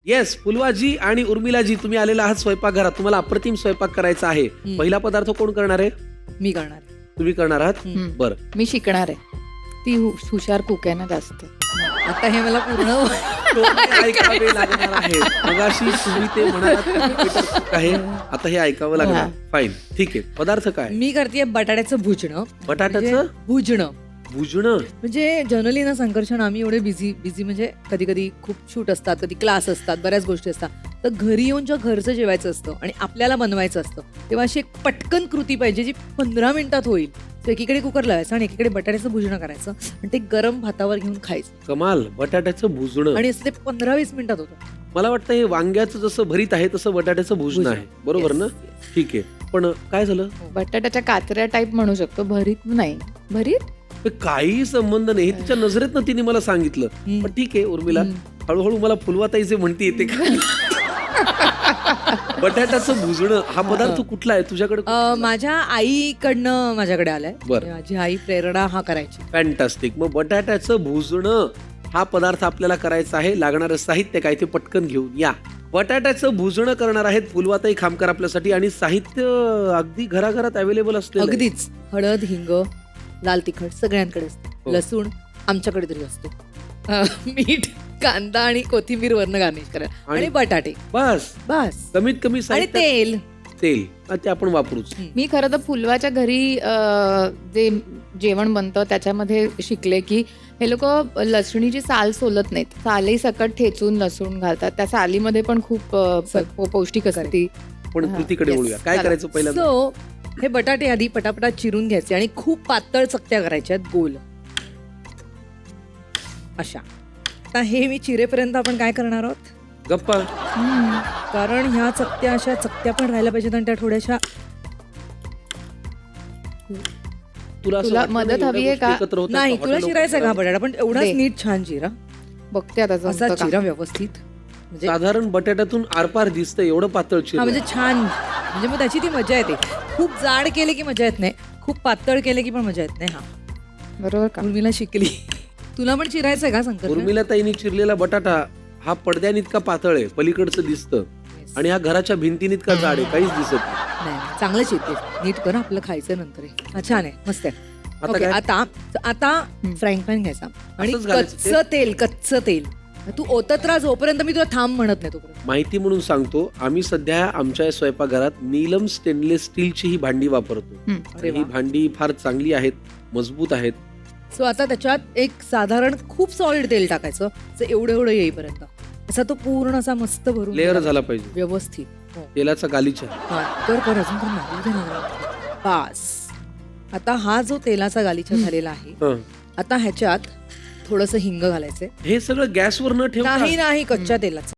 Yes, फुलवाजी आणि उर्मिलाजी तुम्ही आलेला आहात स्वयंपाकघरात. तुम्हाला अप्रतिम स्वयंपाक करायचा आहे. पहिला पदार्थ कोण करणार आहे? मी करणार. तुम्ही करणार आहात. बरं, मी शिकणार आहे. ती हुशार कुक आहे ना जास्त. आता हे मला पूर्ण टोमणे ऐकावे लागणार आहे. मगाशी तुम्ही ते म्हणालात कम्प्युटर कुक आहे, आता हे ऐकावं लागणार. फाईन, ठीक आहे. पदार्थ काय? मी करते बटाट्याचं भुजणं. बटाट्याचं भुजणं भुजणं. म्हणजे जनरली ना संकर्षण आम्ही एवढे बिझी म्हणजे कधी कधी खूप शूट असतात, कधी क्लास असतात, बऱ्याच गोष्टी असतात. तर घरी येऊन जेव्हा घरचं जेवायचं असतं आणि आपल्याला बनवायचं असतं तेव्हा अशी एक पटकन कृती पाहिजे जी 15 मिनिटात होईल. तर एकीकडे कुकर लावायचं आणि एकीकडे बटाट्याचं भुजणं करायचं आणि ते गरम भातावर घेऊन खायचं. कमाल. बटाट्याचं भुजणं. आणि असं ते 15-20 मिनिटात होतं. मला वाटतं हे वांग्याचं जसं भरीत आहे तसं बटाट्याचं भुजणं आहे, बरोबर ना? ठीक आहे. पण काय झालं? बटाट्याच्या काचऱ्या टाईप म्हणू शकतो. भरीत नाही. भरीत काही संबंध नाही. तिच्या नजरेतनं तिने मला सांगितलं. पण ठीक आहे उर्मिला, हळूहळू मला फुलवाताईचे म्हणते येते का? बटाट्याचं भुजणं हा पदार्थ कुठला आहे तुझ्याकडे? माझ्या आईकडनं माझ्याकडे आलाय. बरं. माझी आई प्रेरणा हा करायची. फॅन्टास्टिक. मग बटाट्याचं भुजणं हा पदार्थ आपल्याला करायचा आहे. लागणारं साहित्य काय ते पटकन घेऊन या. बटाट्याचं भुजणं करणार आहेत फुलवाताई खामकर आपल्यासाठी आणि साहित्य अगदी घराघरात अवेलेबल असतं. अगदीच. हळद, हिंग, लाल तिखट सगळ्यांकडे असतं. हो. लसूण आमच्याकडे तरी असतो. मीठ, कांदा आणि कोथिंबीर वरनं गार्निश करा आणि बटाटे. बस बस. कमीत कमी आणि साहित्य. तेल. तेल ते आपण वापरूच. मी खरं तर फुलवाच्या घरी जे जेवण बनतं त्याच्यामध्ये शिकले की हे लोक लसणीची साल सोलत नाहीत. सालही सकट ठेचून लसूण घालतात. त्या सालीमध्ये पण खूप पौष्टिक असते ती. पण कृतीकडे वळूया. काय चला. करायचं पहिल्यांदा? सो हे बटाटे आधी पटापटा चिरून घ्यायचे आणि खूप पातळ चकत्या करायच्या गोल अशा. आता हे मी चिरेपर्यंत आपण काय करणार आहोत? गप्पा. कारण ह्या चकत्या अशा चकत्या पण राहायला पाहिजेत आणि त्या थोड्याशा. तुला असं तुला वाटतं मदत ना, हवी एवढ्या आहे का? गोष्टी एकत्र होतात नाही, का? तुला हॉटेल चिरायचा का लोकांना? बटाटा? पण एवढाच दे. नीट छान चिरा. बघते आता असा जमतं का. चिरा व्यवस्थित. म्हणजे साधारण बटाट्यातून आरपार दिसतं एवढं पातळ चिर. हा म्हणजे छान. म्हणजे मग त्याची ती मजा येते. खूप जाड केले की मजा येत नाही, खूप पातळ केले की पण मजा येत नाही. हा बरोबर का? उर्मिला शिकली. तुला पण चिरायचंय का संकट? उर्मिला ताईने चिरलेला बटाटा हा पडद्यान इतका पातळ आहे, पलीकडचं दिसतं. आणि हा घराच्या भिंतीन इतका जाड आहे, काहीच दिसत नाही. नाही चांगलं चिरते. नीट कर, आपलं खायचं नंतर आहे. हा छान आहे, मस्त आहे. आता ओके, काय? आता फ्राईंग पॅन घ्यायचा आणि असंच घालायचं ते? कच्चं तेल तू ओतत राहा जोपर्यंत मी तुला थांब म्हणत नाही तोपर्यंत. माहिती म्हणून सांगतो, आम्ही सध्या आमच्या स्वयंपाकघरात नीलम स्टेनलेस स्टीलची ही भांडी वापरतो. अरे आणि ही वा. भांडी फार चांगली आहेत, मजबूत आहेत. सो आता त्याच्यात एक साधारण खूप सॉलिड तेल टाकायचं. एवढं येईपर्यंत असा तो पूर्ण असा मस्त भरून लेअर झाला पाहिजे व्यवस्थित. हो. तेलाचा गालीचा. हा, कर अजून कर ना. बास. आता हा जो तेलाचा गालीचा झालेला आहे, हं. आता ह्याच्यात थोडंसं हिंग घालायचंय. हे सगळं गॅसवर न ठेवता नाही कच्च्या तेलाचं.